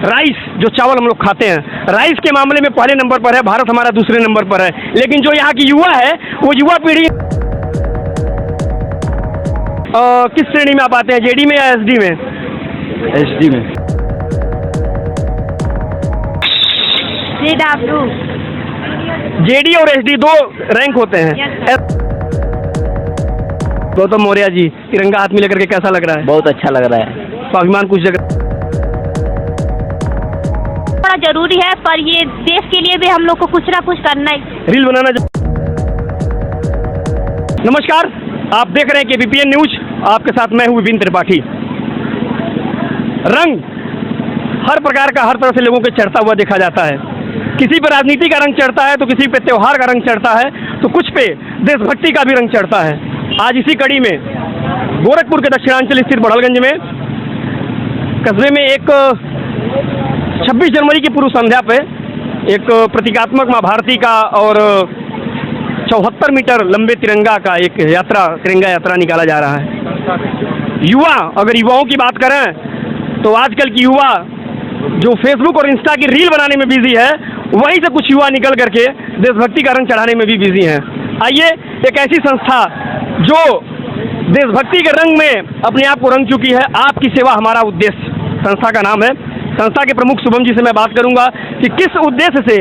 Rice जो चावल हम लोग खाते हैं, राइस के मामले में पहले नंबर पर है, भारत हमारा दूसरे नंबर पर है। लेकिन जो यहाँ की युवा है वो युवा पीढ़ी किस श्रेणी में आप आते हैं, जेडी में या एसडी में? एसडी में। जेडी और एसडी दो रैंक होते हैं। गौतम मौर्य जी, तिरंगा हाथ में लेकर के कैसा लग रहा है? बहुत अच्छा लग रहा है। स्वाभिमान कुछ जगह बड़ा जरूरी है, पर ये देश के लिए भी हम लोग को कुछ ना कुछ करना है। रील बनाना नमस्कार, आप देख रहे हैं केबीपीएन न्यूज, आपके साथ मैं हूं विपिन त्रिपाठी। रंग हर प्रकार का हर तरह से लोगों के चढ़ता हुआ देखा जाता है। किसी पे राजनीति का रंग चढ़ता है तो किसी पे त्योहार का रंग चढ़ता है तो कुछ पे देशभक्ति का भी रंग चढ़ता है। आज इसी कड़ी में गोरखपुर के दक्षिणांचल स्थित बड़हलगंज में कस्बे में एक 26 जनवरी की पूर्व संध्या पे एक प्रतीकात्मक माँ भारती का और 74 मीटर लंबे तिरंगा का एक यात्रा, तिरंगा यात्रा निकाला जा रहा है। युवा, अगर युवाओं की बात करें तो आजकल की युवा जो फेसबुक और इंस्टा की रील बनाने में बिजी है, वहीं से कुछ युवा निकल करके देशभक्ति का रंग चढ़ाने में भी बिजी हैं। आइए, एक ऐसी संस्था जो देशभक्ति के रंग में अपने आप को रंग चुकी है, आपकी सेवा हमारा उद्देश्य संस्था का नाम है। संस्था के प्रमुख शुभम जी से मैं बात करूंगा कि किस उद्देश्य से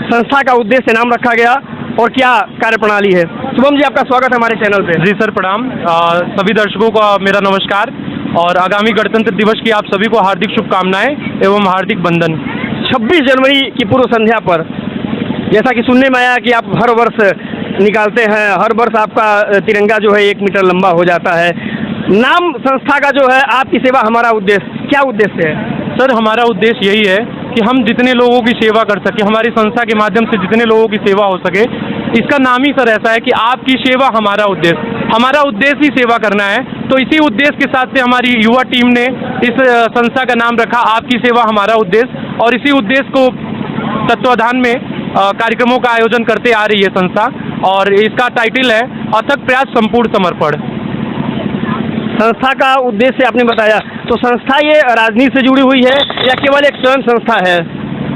संस्था का उद्देश्य नाम रखा गया और क्या कार्यप्रणाली है। शुभम जी, आपका स्वागत है हमारे चैनल पे। जी सर, प्रणाम। सभी दर्शकों को मेरा नमस्कार और आगामी गणतंत्र दिवस की आप सभी को हार्दिक शुभकामनाएं एवं हार्दिक बंधन। 26 जनवरी की पूर्व संध्या पर जैसा कि सुनने में आया कि आप हर वर्ष निकालते हैं, हर वर्ष आपका तिरंगा जो है 1 मीटर लंबा हो जाता है। नाम संस्था का जो है आपकी सेवा हमारा उद्देश्य, क्या उद्देश्य है? सर, हमारा उद्देश्य यही है कि हम जितने लोगों की सेवा कर सके, हमारी संस्था के माध्यम से जितने लोगों की सेवा हो सके। इसका नाम ही सर ऐसा है कि आपकी सेवा हमारा उद्देश्य, हमारा उद्देश्य ही सेवा करना है। तो इसी उद्देश्य के साथ से हमारी युवा टीम ने इस संस्था का नाम रखा आपकी सेवा हमारा उद्देश्य, और इसी उद्देश्य को तत्वाधान में कार्यक्रमों का आयोजन करते आ रही है संस्था, और इसका टाइटल है अथक प्रयास संपूर्ण समर्पण। संस्था का उद्देश्य आपने बताया, तो संस्था ये राजनीति से जुड़ी हुई है या केवल एक स्वयं संस्था है?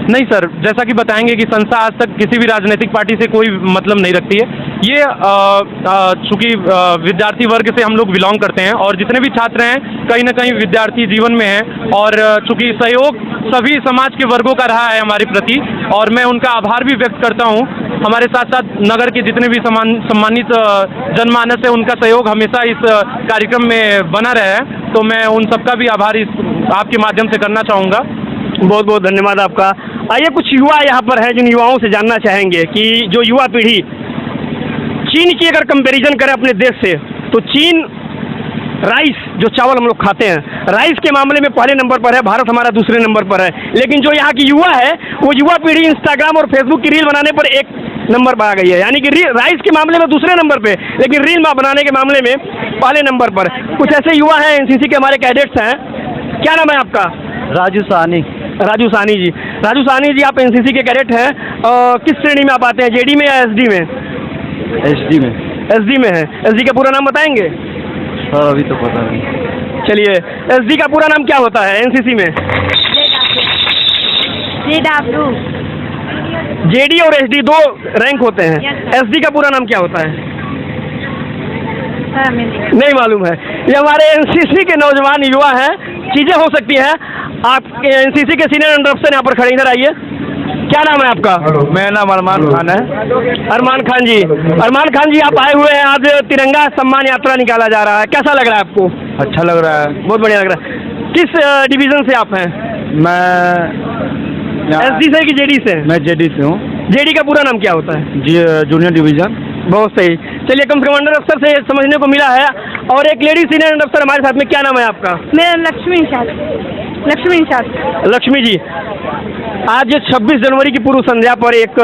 नहीं सर, जैसा कि बताएंगे कि संस्था आज तक किसी भी राजनीतिक पार्टी से कोई मतलब नहीं रखती है। ये चूँकि विद्यार्थी वर्ग से हम लोग बिलोंग करते हैं और जितने भी छात्र हैं कहीं ना कहीं विद्यार्थी जीवन में हैं, और चूँकि सहयोग सभी समाज के वर्गों का रहा है हमारे प्रति, और मैं उनका आभार भी व्यक्त करता हूँ। हमारे साथ साथ नगर के जितने भी सम्मानित जनमानस है, उनका सहयोग हमेशा इस कार्यक्रम में बना रहा है, तो मैं उन सबका भी आभार इस आपके माध्यम से करना चाहूँगा। बहुत बहुत धन्यवाद आपका। आइए, कुछ युवा यहाँ पर हैं जिन युवाओं से जानना चाहेंगे कि जो युवा पीढ़ी चीन की अगर कंपैरिजन करें अपने देश से, तो चीन राइस जो चावल हम लोग खाते हैं, राइस के मामले में पहले नंबर पर है, भारत हमारा दूसरे नंबर पर है। लेकिन जो यहाँ की युवा है वो युवा पीढ़ी इंस्टाग्राम और फेसबुक की रील बनाने पर 1 नंबर पर आ गई है, यानी कि राइस के मामले में दूसरे नंबर पे, लेकिन रील बनाने के मामले में पहले नंबर पर। कुछ ऐसे युवा हैं, एनसीसी के हमारे कैडेट्स हैं। क्या नाम है आपका? राजू साहनी। राजू साहनी जी, राजू साहनी जी, आप एनसीसी के कैडेट हैं, किस श्रेणी में आप आते हैं, जेडी में या एसडी में? एसडी में। एसडी में है। एसडी का पूरा नाम बताएंगे? सर, अभी तो पता नहीं। चलिए, एसडी का पूरा नाम क्या होता है एनसीसी में? जेडी और एसडी दो रैंक होते हैं। एसडी का पूरा नाम क्या होता है? नहीं मालूम है। ये हमारे एनसीसी के नौजवान युवा हैं, चीजें हो सकती हैं। आप एनसीसी के सीनियर अंडर अफसर यहाँ पर खड़े, इधर आइए। क्या नाम है आपका? मेरा नाम अरमान खान है। अरमान खान जी, अरमान खान जी, आप आए हुए हैं, आज तिरंगा सम्मान यात्रा निकाला जा रहा है, कैसा लग रहा है आपको? अच्छा लग रहा है। बहुत बढ़िया लग रहा है। किस डिवीजन से आप हैं? मैं एसडी से कि जेडी से? मैं जेडी से हूँ। जेडी का पूरा नाम क्या होता है? Junior division. बहुत सही। चलिए, कम से कम अंडर अफसर से समझने को मिला है। और एक लेडी सीनियर अंडर अफसर हमारे साथ में, क्या नाम है आपका? मेरा लक्ष्मी इंचार्ज। लक्ष्मी जी, आज 26 जनवरी की पूर्व संध्या पर एक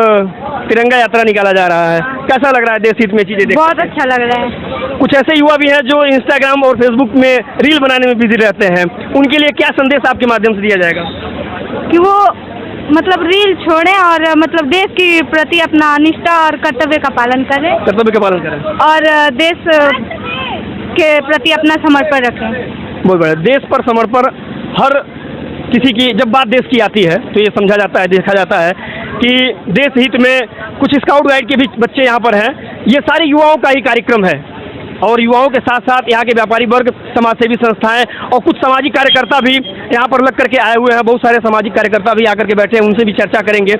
तिरंगा यात्रा निकाला जा रहा है, कैसा लग रहा है देश हित में चीजें देख? बहुत अच्छा लग रहा है। कुछ ऐसे युवा भी हैं जो इंस्टाग्राम और फेसबुक में रील बनाने में बिजी रहते हैं, उनके लिए क्या संदेश आपके माध्यम से दिया जाएगा? कि वो मतलब रील छोड़ें और मतलब देश के प्रति अपना निष्ठा और कर्तव्य का पालन करें। और देश के प्रति अपना समर्पण रखें। बहुत बढ़िया। देश पर समर्पण हर किसी की जब बात देश की आती है तो ये समझा जाता है, देखा जाता है कि देश हित में कुछ स्काउट गाइड के भी बच्चे यहाँ पर हैं। ये सारे युवाओं का ही कार्यक्रम है और युवाओं के साथ साथ यहाँ के व्यापारी वर्ग, समाजसेवी संस्थाएं और कुछ सामाजिक कार्यकर्ता भी यहाँ पर लग करके आए हुए हैं। बहुत सारे सामाजिक कार्यकर्ता भी आकर के बैठे हैं, उनसे भी चर्चा करेंगे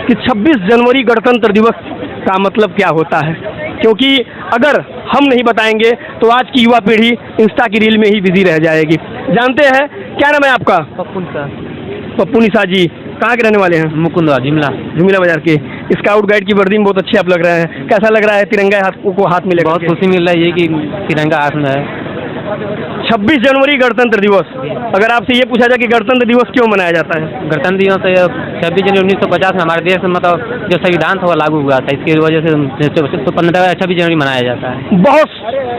कि 26 जनवरी गणतंत्र दिवस का मतलब क्या होता है, क्योंकि अगर हम नहीं बताएंगे तो आज की युवा पीढ़ी इंस्टा की रील में ही बिजी रह जाएगी। जानते हैं, क्या नाम है आपका? पप्पू निशा जी, कहाँ के रहने वाले हैं? मुकुंदवा, जुमिला बाजार के। स्काउट गाइड की वर्दी में बहुत अच्छे आप लग रहे हैं, कैसा लग रहा है तिरंगा को हाथ में लेकर? बहुत खुशी मिल रही है कि तिरंगा हाथ में है। 26 जनवरी गणतंत्र दिवस, अगर आपसे ये पूछा जाए कि गणतंत्र दिवस क्यों मनाया जाता है? गणतंत्र दिवस 26 जनवरी 1950 में हमारे देश में मतलब जो संविधान था वो लागू हुआ था, इसकी वजह से 26 जनवरी मनाया जाता है।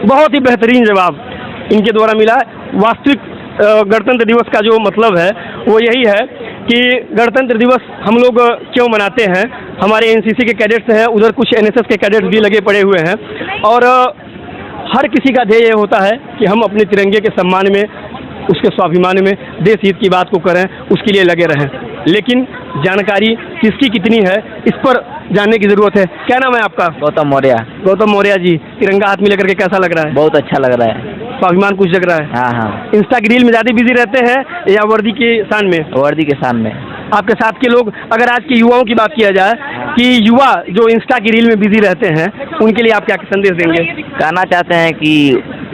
बहुत ही बेहतरीन जवाब इनके द्वारा मिला। वास्तविक गणतंत्र दिवस का जो मतलब है वो यही है कि गणतंत्र दिवस हम लोग क्यों मनाते हैं। हमारे एनसीसी के कैडेट्स हैं, उधर कुछ एनएसएस के कैडेट्स भी लगे पड़े हुए हैं और हर किसी का ध्येय ये होता है कि हम अपने तिरंगे के सम्मान में, उसके स्वाभिमान में देश हित की बात को करें, उसके लिए लगे रहें। लेकिन जानकारी किसकी कितनी है इस पर जानने की ज़रूरत है। क्या नाम है आपका? गौतम मौर्य। गौतम मौर्य जी, तिरंगा हाथ में लेकर के कैसा लग रहा है? बहुत अच्छा लग रहा है, स्वाभिमान कुछ जग रहा है। हाँ। इंस्टा की रील में ज़्यादा बिजी रहते हैं या वर्दी के शान में? वर्दी के शान में। आपके साथ के लोग, अगर आज के युवाओं की बात किया जाए कि युवा जो इंस्टा की रील में बिजी रहते हैं, उनके लिए आप क्या संदेश देंगे? कहना चाहते हैं कि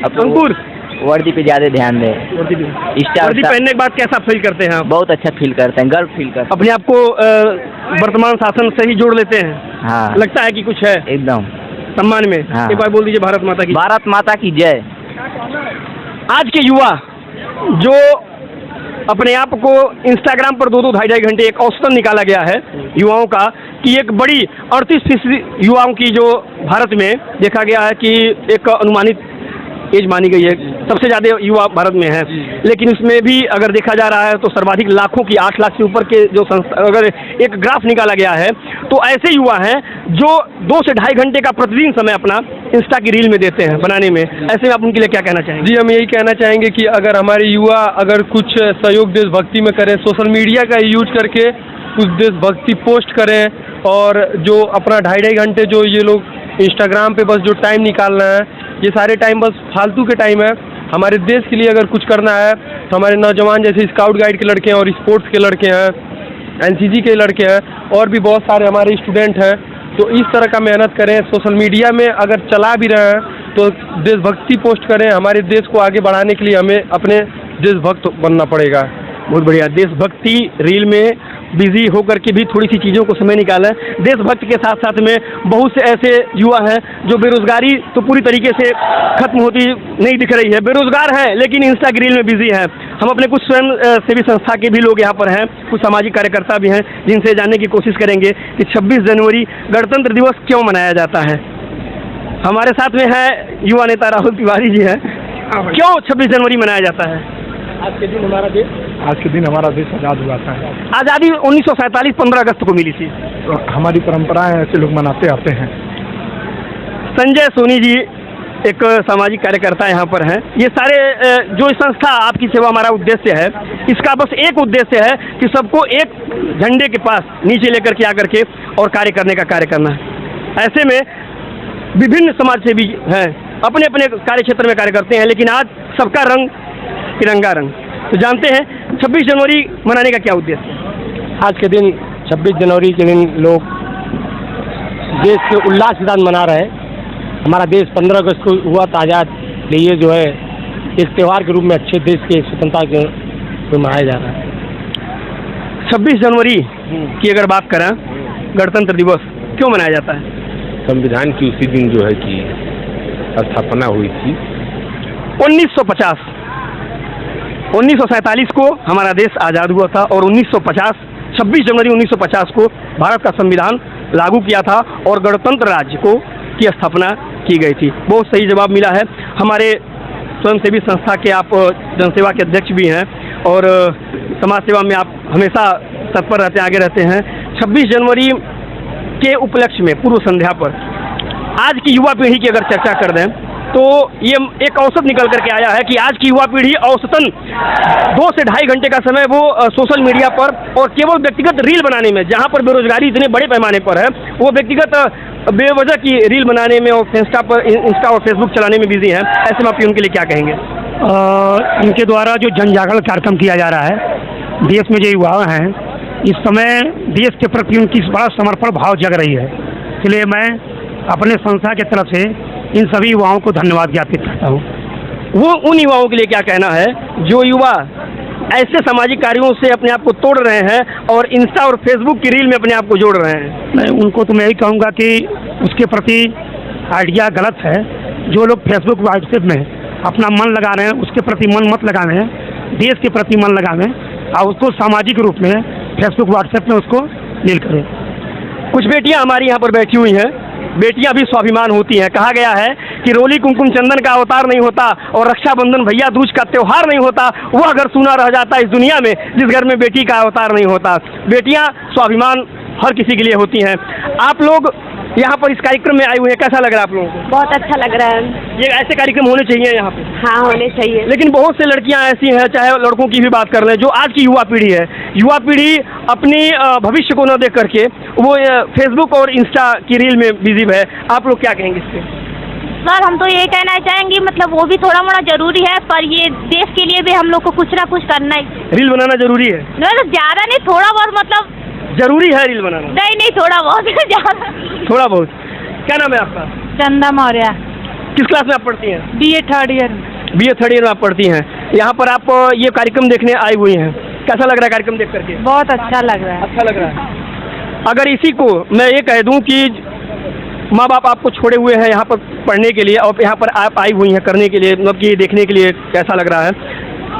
अंकुर वर्दी पे ज़्यादा ध्यान दें। वर्दी पहनने के बाद कैसा फील करते हैं आप? बहुत अच्छा फील करते हैं, गर्व फील करते हैं। अपने आप को वर्तमान शासन से ही जोड़ लेते हैं? हाँ, लगता है कि कुछ है एकदम सम्मान में। हाँ। एक बार बोल दीजिए भारत माता की। भारत माता की जय। आज के युवा जो अपने आप को इंस्टाग्राम पर 2-2 ढाई घंटे, एक औसतन निकाला गया है युवाओं का कि एक बड़ी 38% युवाओं की जो भारत में देखा गया है कि एक अनुमानित एज मानी गई है, सबसे ज़्यादा युवा भारत में है। लेकिन इसमें भी अगर देखा जा रहा है तो सर्वाधिक लाखों की, 8 लाख से ऊपर के जो अगर एक ग्राफ निकाला गया है तो ऐसे युवा हैं जो 2 से ढाई घंटे का प्रतिदिन समय अपना इंस्टा की रील में देते हैं बनाने में। ऐसे में आप उनके लिए क्या कहना चाहेंगे? जी, हम यही कहना चाहेंगे कि अगर हमारे युवा अगर कुछ सहयोग देशभक्ति में करें, सोशल मीडिया का यूज करके कुछ देशभक्ति पोस्ट करें और जो अपना ढाई घंटे जो ये लोग इंस्टाग्राम पे बस जो टाइम निकाल रहे हैं, ये सारे टाइम बस फालतू के टाइम है। हमारे देश के लिए अगर कुछ करना है तो हमारे नौजवान जैसे स्काउट गाइड के लड़के हैं और स्पोर्ट्स के लड़के हैं, एनसीसी के लड़के हैं और भी बहुत सारे हमारे स्टूडेंट हैं, तो इस तरह का मेहनत करें। सोशल मीडिया में अगर चला भी रहे हैं तो देशभक्ति पोस्ट करें। हमारे देश को आगे बढ़ाने के लिए हमें अपने देशभक्त बनना पड़ेगा। बहुत बढ़िया। देशभक्ति रील में बिजी होकर के भी थोड़ी सी चीज़ों को समय निकाला है। देशभक्त के साथ साथ में बहुत से ऐसे युवा हैं जो बेरोजगारी तो पूरी तरीके से खत्म होती नहीं दिख रही है, बेरोजगार हैं लेकिन इंस्टा की रील में बिजी हैं। हम अपने कुछ स्वयं सेवी संस्था के भी लोग यहाँ पर हैं, कुछ सामाजिक कार्यकर्ता भी हैं जिनसे जानने की कोशिश करेंगे कि 26 जनवरी गणतंत्र दिवस क्यों मनाया जाता है। हमारे साथ में है युवा नेता राहुल तिवारी जी हैं। क्यों 26 जनवरी मनाया जाता है? आज के दिन हमारा देश आज़ाद हुआ था। आज़ादी 1947 15 अगस्त को मिली थी। तो हमारी परंपराएं ऐसे लोग मनाते आते हैं। संजय सोनी जी एक सामाजिक कार्यकर्ता यहाँ पर हैं। ये सारे जो संस्था आपकी सेवा हमारा उद्देश्य है, इसका बस एक उद्देश्य है कि सबको एक झंडे के पास नीचे लेकर के आकर के और कार्य करने का कार्य करना है। ऐसे में विभिन्न समाज सेवी हैं, अपने अपने कार्य क्षेत्र में कार्य करते हैं, लेकिन आज सबका रंग तिरंगा रंग। तो जानते हैं 26 जनवरी मनाने का क्या उद्देश्य है? आज के दिन 26 जनवरी के दिन लोग देश के उल्लास के साथ मना रहे हैं। हमारा देश 15 अगस्त को हुआ था आज़ाद, लिए जो है एक त्यौहार के रूप में अच्छे देश के स्वतंत्रता के मनाया जा रहा है। 26 जनवरी की अगर बात करें, गणतंत्र दिवस क्यों मनाया जाता है? संविधान की उसी दिन जो है कि स्थापना हुई थी। 1950 1947 को हमारा देश आज़ाद हुआ था और 26 जनवरी 1950 को भारत का संविधान लागू किया था और गणतंत्र राज्य को की स्थापना की गई थी। बहुत सही जवाब मिला है। हमारे स्वयंसेवी संस्था के आप जनसेवा के अध्यक्ष भी हैं और समाज सेवा में आप हमेशा तत्पर रहते हैं, आगे रहते हैं। 26 जनवरी के उपलक्ष्य में पूर्व संध्या पर आज की युवा पीढ़ी की अगर चर्चा कर दें तो ये एक औसत निकल करके आया है कि आज की युवा पीढ़ी औसतन 2 से ढाई घंटे का समय वो सोशल मीडिया पर और केवल व्यक्तिगत रील बनाने में, जहाँ पर बेरोजगारी इतने बड़े पैमाने पर है, वो व्यक्तिगत बेवजह की रील बनाने में और इंस्टा और फेसबुक चलाने में बिजी हैं। ऐसे में आप उनके लिए क्या कहेंगे? इनके द्वारा जो जन जागरण कार्यक्रम किया जा रहा है, देश में जो युवा हैं इस समय देश के प्रति उनकी बड़ा समर्पण भाव जग रही है, इसलिए मैं अपने संस्था की तरफ से इन सभी युवाओं को धन्यवाद ज्ञापित करता हूँ। वो उन युवाओं के लिए क्या कहना है जो युवा ऐसे सामाजिक कार्यों से अपने आप को तोड़ रहे हैं और इंस्टा और फेसबुक की रील में अपने आप को जोड़ रहे हैं? मैं उनको तो मैं यही कहूँगा कि उसके प्रति आइडिया गलत है। जो लोग फेसबुक व्हाट्सएप में अपना मन लगा रहे हैं उसके प्रति मन मत लगावें, देश के प्रति मन लगावें और उसको सामाजिक रूप में फेसबुक व्हाट्सएप में उसको लील करें। कुछ बेटियां हमारी यहाँ पर बैठी हुई हैं, बेटियां भी स्वाभिमान होती हैं। कहा गया है कि रोली कुमकुम चंदन का अवतार नहीं होता और रक्षाबंधन भैया दूज का त्योहार नहीं होता, वह घर सूना रह जाता इस दुनिया में जिस घर में बेटी का अवतार नहीं होता। बेटियां स्वाभिमान हर किसी के लिए होती हैं। आप लोग यहाँ पर इस कार्यक्रम में आए हुए हैं, कैसा लग रहा है आप लोगों को? बहुत अच्छा लग रहा है। ये ऐसे कार्यक्रम होने चाहिए यहाँ पे? हाँ, होने चाहिए। लेकिन बहुत से लड़कियां ऐसी हैं, चाहे लड़कों की भी बात कर लें, जो आज की युवा पीढ़ी है, युवा पीढ़ी अपनी भविष्य को न देख करके वो फेसबुक और इंस्टा की रील में बिजी है। आप लोग क्या कहेंगे इस पर? सर, हम तो ये कहना चाहेंगे, मतलब वो भी थोड़ा मोड़ा जरूरी है, पर ये देश के लिए भी हम लोग को कुछ ना कुछ करना है। रील बनाना जरूरी है? मतलब ज़्यादा नहीं, थोड़ा बहुत, मतलब जरूरी है रील बनाना? नहीं, थोड़ा बहुत ज़्यादा। थोड़ा बहुत। क्या नाम है आपका? चंदा मौर्य। किस क्लास में आप पढ़ती हैं? BA 3rd year. BA 3rd year में आप पढ़ती हैं। यहाँ पर आप ये कार्यक्रम देखने आई हुई हैं, कैसा लग रहा है कार्यक्रम देख करके? बहुत अच्छा लग रहा है। अच्छा लग रहा है। अगर इसी को मैं ये कह दूं कि माँ बाप आपको छोड़े हुए हैं यहाँ पर पढ़ने के लिए और यहाँ पर आप आई हुई हैं करने के लिए, मतलब कि देखने के लिए कैसा लग रहा है?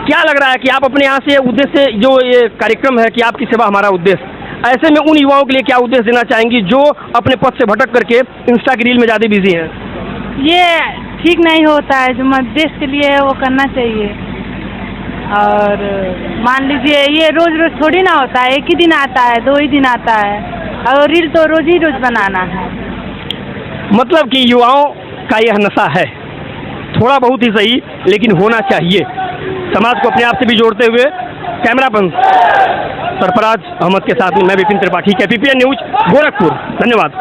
क्या लग रहा है कि आप अपने यहाँ से उद्देश्य, जो ये कार्यक्रम है कि आपकी सेवा हमारा उद्देश्य, ऐसे में उन युवाओं के लिए क्या उद्देश्य देना चाहेंगी जो अपने पथ से भटक करके इंस्टा की रील में ज़्यादा बिजी हैं? ये ठीक नहीं होता है, जो देश के लिए है वो करना चाहिए। और मान लीजिए ये रोज रोज थोड़ी ना होता है, एक ही दिन आता है, 2 ही दिन आता है, और रील तो रोज ही रोज बनाना है। मतलब कि युवाओं का यह नशा है, थोड़ा बहुत ही सही लेकिन होना चाहिए। समाज को अपने आप से भी जोड़ते हुए कैमरा बंद सरफराज अहमद के साथ में मैं विपिन त्रिपाठी, KPPN न्यूज, गोरखपुर। धन्यवाद।